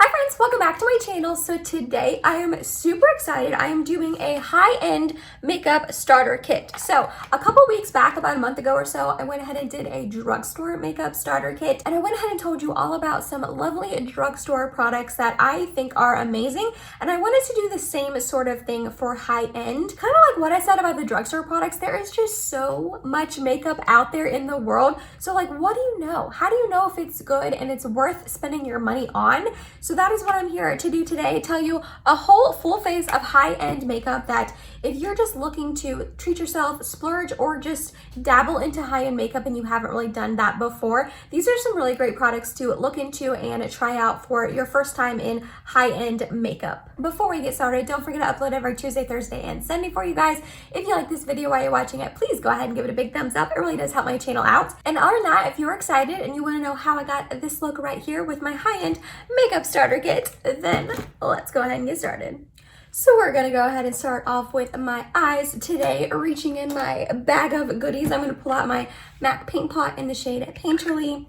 Hi friends, welcome back to my channel. So today I am super excited. I am doing a high-end makeup starter kit. So a couple weeks back, about a month ago or so, I went ahead and did a drugstore makeup starter kit, and I went ahead and told you all about some lovely drugstore products that I think are amazing, and I wanted to do the same sort of thing for high-end. Kind of like what I said about the drugstore products, there is just so much makeup out there in the world. So like, what do you know? How do you know if it's good and it's worth spending your money on? So that is what I'm here to do today, tell you a whole full face of high-end makeup that if you're just looking to treat yourself, splurge, or just dabble into high-end makeup and you haven't really done that before, these are some really great products to look into and try out for your first time in high-end makeup. Before we get started, don't forget to upload every Tuesday, Thursday, and Sunday for you guys. If you like this video while you're watching it, please go ahead and give it a big thumbs up. It really does help my channel out. And other than that, if you're excited and you want to know how I got this look right here with my high-end makeup starter kit, then let's go ahead and get started. So we're gonna go ahead and start off with my eyes today, reaching in my bag of goodies. I'm gonna pull out my MAC Paint Pot in the shade Painterly.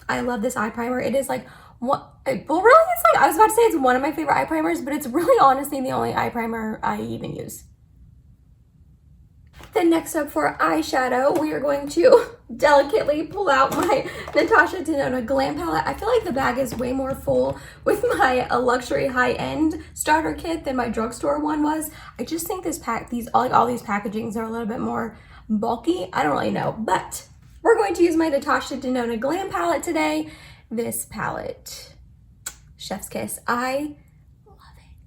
I love this eye primer. It is like, well, really, it's like, I was about to say it's one of my favorite eye primers, but it's really honestly the only eye primer I even use. Then next up for eyeshadow, we are going to delicately pull out my Natasha Denona Glam Palette. I feel like the bag is way more full with my luxury high-end starter kit than my drugstore one was. I just think all these packagings are a little bit more bulky. I don't really know, but we're going to use my Natasha Denona Glam Palette today. This palette, chef's kiss. I love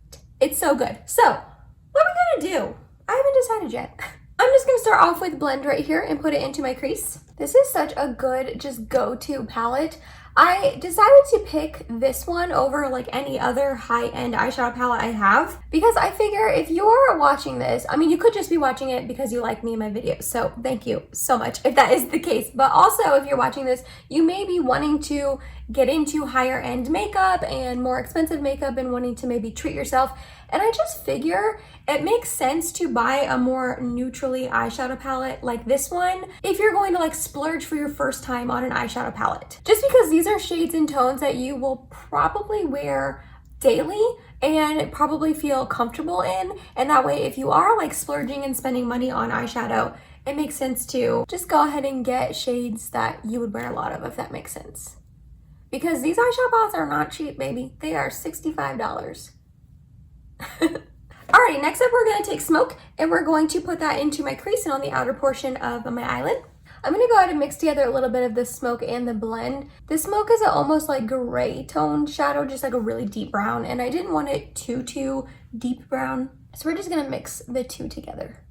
it. It's so good. So what are we gonna do? I haven't decided yet. I'm just gonna start off with blend right here and put it into my crease. This is such a good just go-to palette. I decided to pick this one over like any other high-end eyeshadow palette I have because I figure if you're watching this, I mean, you could just be watching it because you like me and my videos. So thank you so much if that is the case. But also if you're watching this, you may be wanting to get into higher end makeup and more expensive makeup and wanting to maybe treat yourself. And I just figure it makes sense to buy a more neutrally eyeshadow palette like this one if you're going to like splurge for your first time on an eyeshadow palette. Just because these are shades and tones that you will probably wear daily and probably feel comfortable in. And that way, if you are like splurging and spending money on eyeshadow, it makes sense to just go ahead and get shades that you would wear a lot of, if that makes sense. Because these eyeshadow palettes are not cheap, baby. They are $65. Alrighty, next up we're going to take smoke and we're going to put that into my crease and on the outer portion of my eyelid. I'm going to go ahead and mix together a little bit of the smoke and the blend. The smoke is an almost like gray toned shadow, just like a really deep brown, and I didn't want it too deep brown. So we're just going to mix the two together.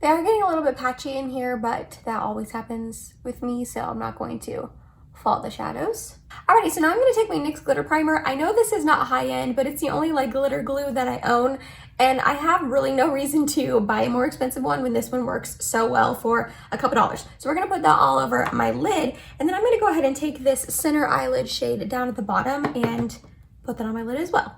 They are getting a little bit patchy in here, but that always happens with me, so I'm not going to fault the shadows. Alrighty, so now I'm going to take my NYX glitter primer. I know this is not high-end, but it's the only like glitter glue that I own, and I have really no reason to buy a more expensive one when this one works so well for a couple dollars. So we're going to put that all over my lid, and then I'm going to go ahead and take this center eyelid shade down at the bottom and put that on my lid as well.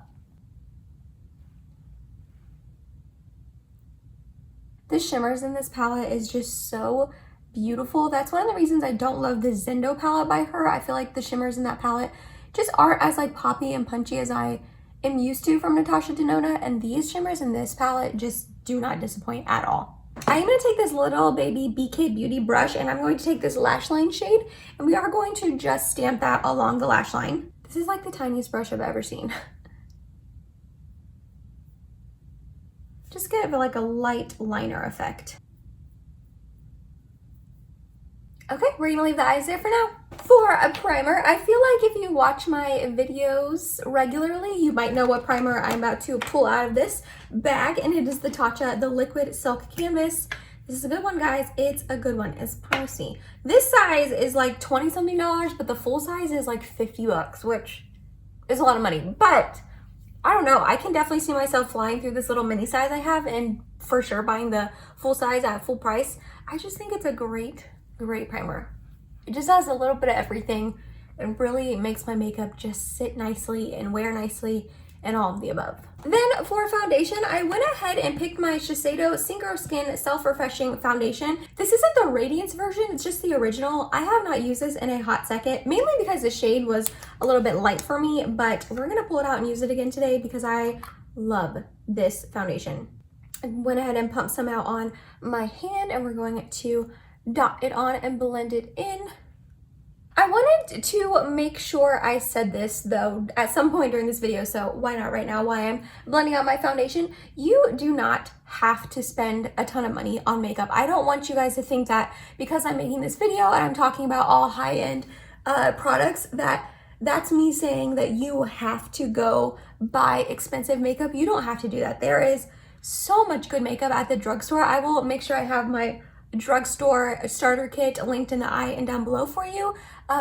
The shimmers in this palette is just so beautiful. That's one of the reasons I don't love the Zendo palette by her. I feel like the shimmers in that palette just aren't as like poppy and punchy as I am used to from Natasha Denona, and these shimmers in this palette just do not disappoint at all. I'm going to take this little baby BK Beauty brush and I'm going to take this lash line shade and we are going to just stamp that along the lash line. This is like the tiniest brush I've ever seen. Just get like a light liner effect. Okay, we're gonna leave the eyes there for now. For a primer, I feel like if you watch my videos regularly, you might know what primer I'm about to pull out of this bag, and it is the Tatcha, the Liquid Silk Canvas. This is a good one, guys. It's a good one. It's pricey. This size is like $20-something, but the full size is like $50, which is a lot of money. But I don't know. I can definitely see myself flying through this little mini size I have, and for sure buying the full size at full price. I just think it's a great primer. It just has a little bit of everything and really makes my makeup just sit nicely and wear nicely and all of the above. Then for foundation, I went ahead and picked my Shiseido Synchro Skin Self-Refreshing Foundation. This isn't the Radiance version, it's just the original. I have not used this in a hot second, mainly because the shade was a little bit light for me, but we're gonna pull it out and use it again today because I love this foundation. I went ahead and pumped some out on my hand, and we're going to dot it on and blend it in. I wanted to make sure I said this though at some point during this video, so why not right now while I'm blending out my foundation. You do not have to spend a ton of money on makeup. I don't want you guys to think that because I'm making this video and I'm talking about all high-end products that's me saying that you have to go buy expensive makeup. You don't have to do that. There is so much good makeup at the drugstore. I will make sure I have my drugstore starter kit linked in the eye and down below for you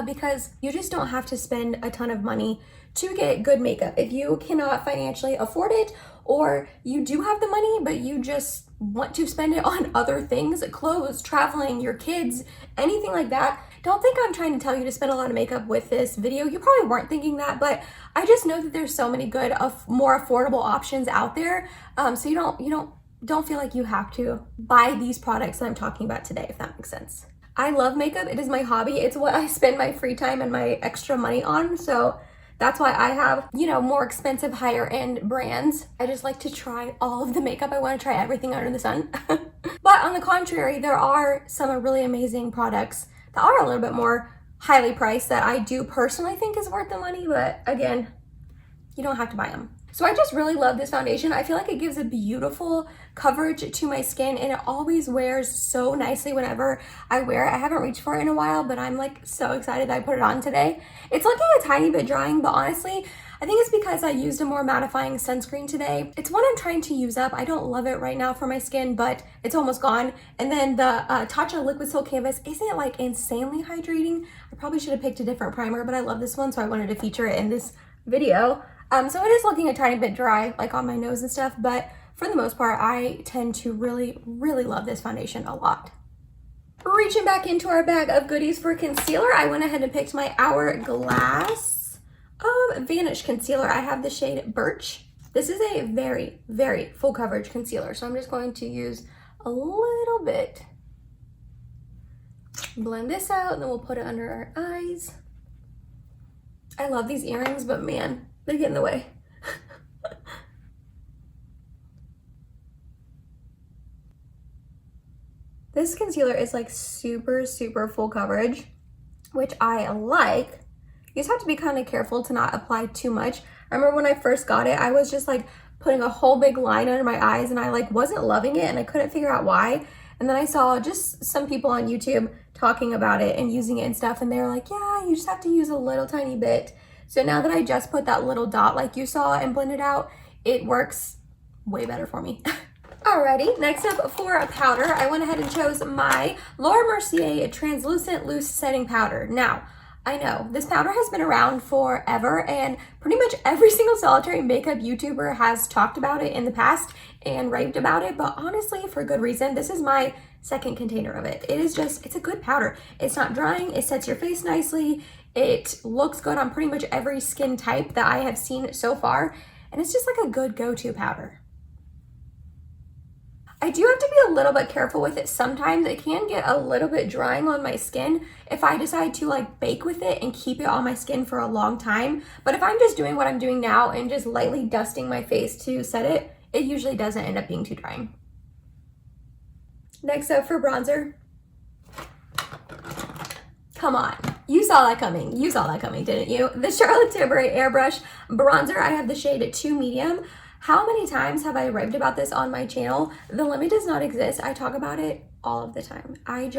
because you just don't have to spend a ton of money to get good makeup. If you cannot financially afford it, or you do have the money but you just want to spend it on other things, clothes, traveling, your kids, anything like that, don't think I'm trying to tell you to spend a lot of makeup with this video. You probably weren't thinking that, but I just know that there's so many good more affordable options out there, so you don't feel like you have to buy these products that I'm talking about today, if that makes sense. I love makeup. It is my hobby. It's what I spend my free time and my extra money on. So that's why I have, more expensive, higher end brands. I just like to try all of the makeup. I want to try everything under the sun. But on the contrary, there are some really amazing products that are a little bit more highly priced that I do personally think is worth the money. But again, you don't have to buy them. So I just really love this foundation. I feel like it gives a beautiful coverage to my skin, and it always wears so nicely whenever I wear it. I haven't reached for it in a while, but I'm like so excited that I put it on today. It's looking a tiny bit drying, but honestly, I think it's because I used a more mattifying sunscreen today. It's one I'm trying to use up. I don't love it right now for my skin, but it's almost gone. And then the Tatcha Liquid Silk Canvas isn't like insanely hydrating. I probably should have picked a different primer, but I love this one, so I wanted to feature it in this video. So it is looking a tiny bit dry, like on my nose and stuff, but for the most part, I tend to really, really love this foundation a lot. Reaching back into our bag of goodies for concealer, I went ahead and picked my Hourglass Vanish Concealer. I have the shade Birch. This is a very, very full coverage concealer, so I'm just going to use a little bit. Blend this out, and then we'll put it under our eyes. I love these earrings, but man, they get in the way. This concealer is like super, super full coverage, which I like. You just have to be kind of careful to not apply too much. I remember when I first got it, I was just like putting a whole big line under my eyes, and I like wasn't loving it, and I couldn't figure out why. And then I saw just some people on YouTube talking about it and using it and stuff, and they were like, yeah, you just have to use a little tiny bit. So now that I just put that little dot like you saw and blended out, it works way better for me. Alrighty, next up for a powder, I went ahead and chose my Laura Mercier Translucent Loose Setting Powder. Now, I know this powder has been around forever, and pretty much every single solitary makeup YouTuber has talked about it in the past and raved about it, but honestly, for good reason. This is my second container of it. It is just, it's a good powder. It's not drying, it sets your face nicely, it looks good on pretty much every skin type that I have seen so far, and it's just like a good go-to powder. I do have to be a little bit careful with it. Sometimes it can get a little bit drying on my skin if I decide to like bake with it and keep it on my skin for a long time. But if I'm just doing what I'm doing now and just lightly dusting my face to set it, it usually doesn't end up being too drying. Next up for bronzer. Come on, you saw that coming. You saw that coming, didn't you? The Charlotte Tilbury Airbrush Bronzer. I have the shade 2 Medium. How many times have I raved about this on my channel? The limit does not exist. I talk about it all of the time. I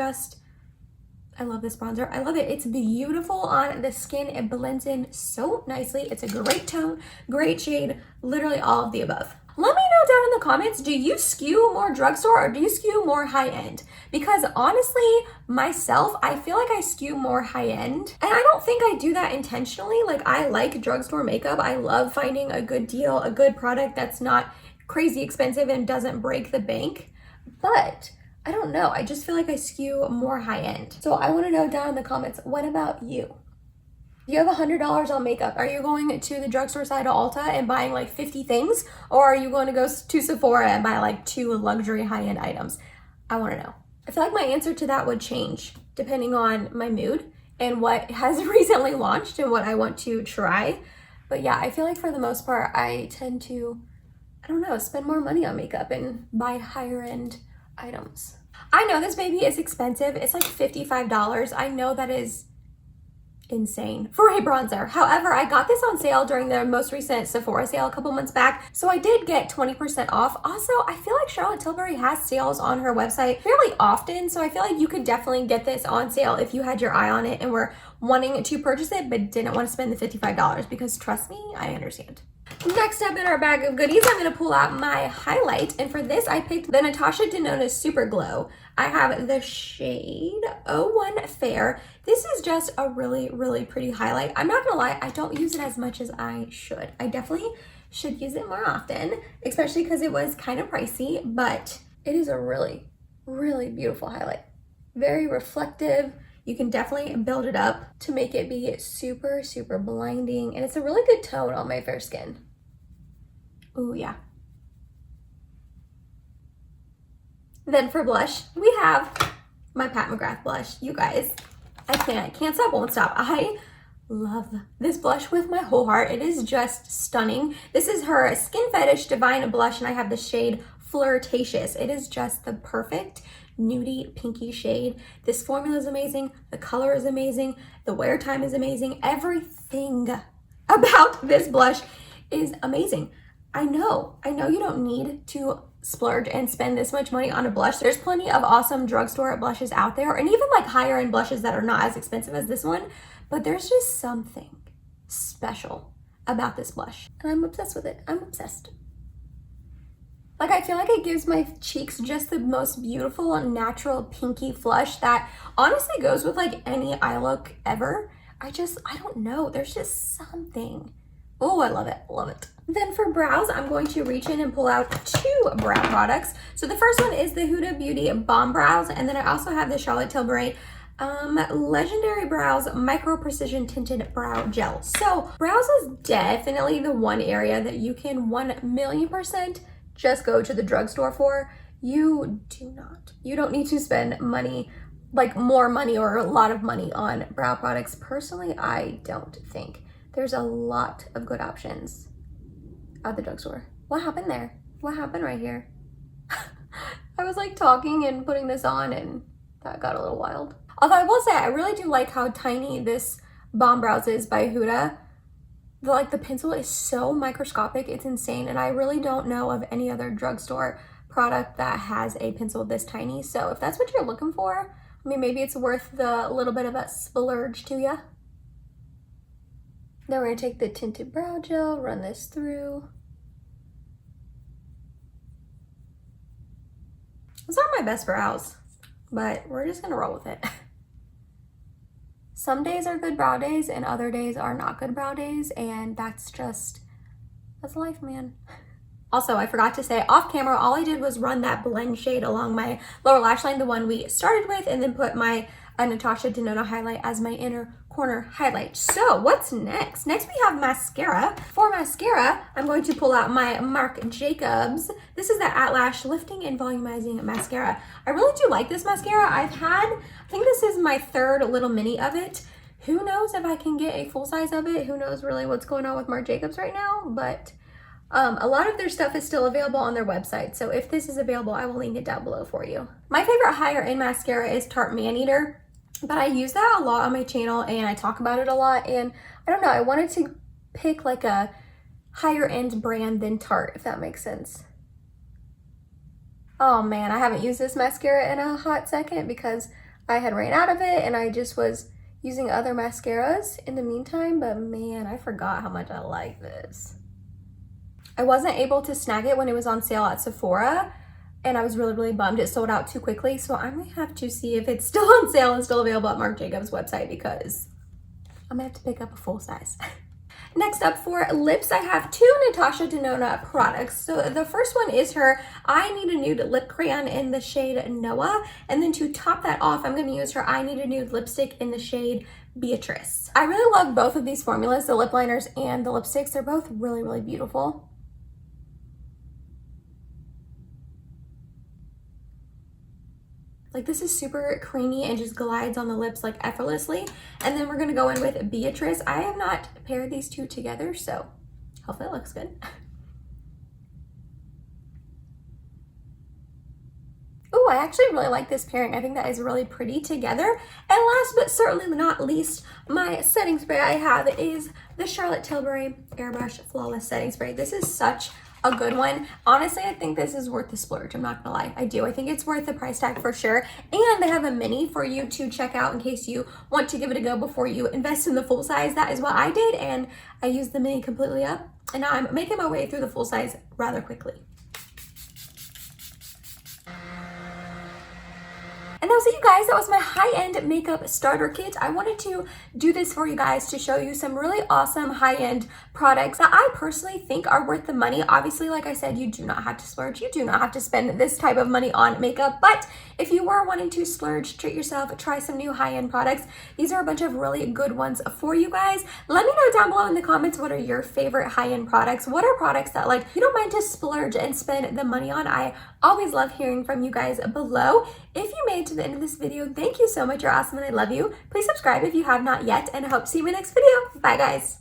love this bronzer. I love it. It's beautiful on the skin. It blends in so nicely. It's a great tone, great shade, literally all of the above. Let me know down in the comments, do you skew more drugstore or do you skew more high-end? Because honestly, myself, I feel like I skew more high-end. And I don't think I do that intentionally. Like, I like drugstore makeup. I love finding a good deal, a good product that's not crazy expensive and doesn't break the bank. But I don't know. I just feel like I skew more high-end. So I want to know down in the comments, what about you? you have $100 on makeup, are you going to the drugstore side of Ulta and buying like 50 things? Or are you going to go to Sephora and buy like 2 luxury high-end items? I want to know. I feel like my answer to that would change depending on my mood and what has recently launched and what I want to try. But yeah, I feel like for the most part, I tend to, I don't know, spend more money on makeup and buy higher end items. I know this baby is expensive. It's like $55. I know that is insane for a bronzer. However, I got this on sale during the most recent Sephora sale a couple months back, so I did get 20% off. Also, I feel like Charlotte Tilbury has sales on her website fairly often, so I feel like you could definitely get this on sale if you had your eye on it and were wanting to purchase it but didn't want to spend the $55, because trust me, I understand. Next up in our bag of goodies, I'm going to pull out my highlight, and for this I picked the Natasha Denona Super Glow. I have the shade 01 Fair. This is just a really, really pretty highlight. I'm not going to lie, I don't use it as much as I should. I definitely should use it more often, especially because it was kind of pricey, but it is a really, really beautiful highlight. Very reflective. You can definitely build it up to make it be super, super blinding, and it's a really good tone on my fair skin. Ooh, yeah. Then for blush, we have my Pat McGrath blush. You guys, I can't stop, won't stop. I love this blush with my whole heart. It is just stunning. This is her Skin Fetish Divine blush, and I have the shade Flirtatious. It is just the perfect nudie pinky shade. This formula is amazing. The color is amazing. The wear time is amazing. Everything about this blush is amazing. I know you don't need to splurge and spend this much money on a blush. There's plenty of awesome drugstore blushes out there, and even like higher end blushes that are not as expensive as this one, but there's just something special about this blush, and I'm obsessed with it. I'm obsessed. Like, I feel like it gives my cheeks just the most beautiful natural pinky flush that honestly goes with like any eye look ever. I don't know, there's just something. Oh, I love it, love it. Then for brows, I'm going to reach in and pull out 2 brow products. So the first one is the Huda Beauty Balm Brows, and then I also have the Charlotte Tilbury Legendary Brows Micro Precision Tinted Brow Gel. So brows is definitely the one area that you can 1,000,000% just go to the drugstore for. You don't need to spend money, like more money or a lot of money on brow products. Personally, I don't think. There's a lot of good options at the drugstore. What happened there? What happened right here? I was like talking and putting this on, and that got a little wild. Although I will say, I really do like how tiny this Balm Brows is by Huda. The pencil is so microscopic, it's insane, and I really don't know of any other drugstore product that has a pencil this tiny. So if that's what you're looking for, I mean, maybe it's worth the little bit of a splurge to you. Then we're gonna take the tinted brow gel, run this through. Those aren't my best brows, but we're just gonna roll with it. Some days are good brow days and other days are not good brow days, and that's life, man. Also, I forgot to say off camera, all I did was run that blend shade along my lower lash line, the one we started with, and then put my Natasha Denona highlight as my inner corner highlight. So what's next? Next we have mascara. For mascara, I'm going to pull out my Marc Jacobs. This is the At Lash Lifting and Volumizing Mascara. I really do like this mascara. I think this is my 3rd little mini of it. Who knows if I can get a full size of it? Who knows really what's going on with Marc Jacobs right now? But a lot of their stuff is still available on their website. So if this is available, I will link it down below for you. My favorite higher end mascara is Tarte Maneater. But I use that a lot on my channel and I talk about it a lot, and I don't know, I wanted to pick like a higher end brand than Tarte, if that makes sense. Oh man, I haven't used this mascara in a hot second because I had ran out of it and I just was using other mascaras in the meantime, but man, I forgot how much I like this. I wasn't able to snag it when it was on sale at Sephora, and I was really, really bummed it sold out too quickly. So I'm gonna have to see if it's still on sale and still available at Marc Jacobs website, because I'm gonna have to pick up a full size. Next up for lips, I have 2 Natasha Denona products. So the first one is her I Need a Nude lip crayon in the shade Noah. And then to top that off, I'm gonna use her I Need a Nude lipstick in the shade Beatrice. I really love both of these formulas, the lip liners and the lipsticks. They're both really, really beautiful. Like, this is super creamy and just glides on the lips like effortlessly. And then we're gonna go in with Beatrice. I have not paired these two together, so hopefully it looks good. Oh, I actually really like this pairing. I think that is really pretty together. And last but certainly not least, my setting spray I have is the Charlotte Tilbury Airbrush Flawless Setting Spray. This is such a good one. Honestly, I think this is worth the splurge. I'm not gonna lie. I do. I think it's worth the price tag for sure. And they have a mini for you to check out in case you want to give it a go before you invest in the full size. That is what I did, and I used the mini completely up. And now I'm making my way through the full size rather quickly. And that's it, you guys. That was my high-end makeup starter kit. I wanted to do this for you guys to show you some really awesome high-end products that I personally think are worth the money. Obviously, like I said, you do not have to splurge. You do not have to spend this type of money on makeup. But if you were wanting to splurge, treat yourself, try some new high-end products, these are a bunch of really good ones for you guys. Let me know down below in the comments, what are your favorite high-end products? What are products that, like, you don't mind to splurge and spend the money on? I always love hearing from you guys below. If you made it to the end of this video, thank you so much. You're awesome and I love you. Please subscribe if you have not yet, and I hope to see you in my next video. Bye, guys.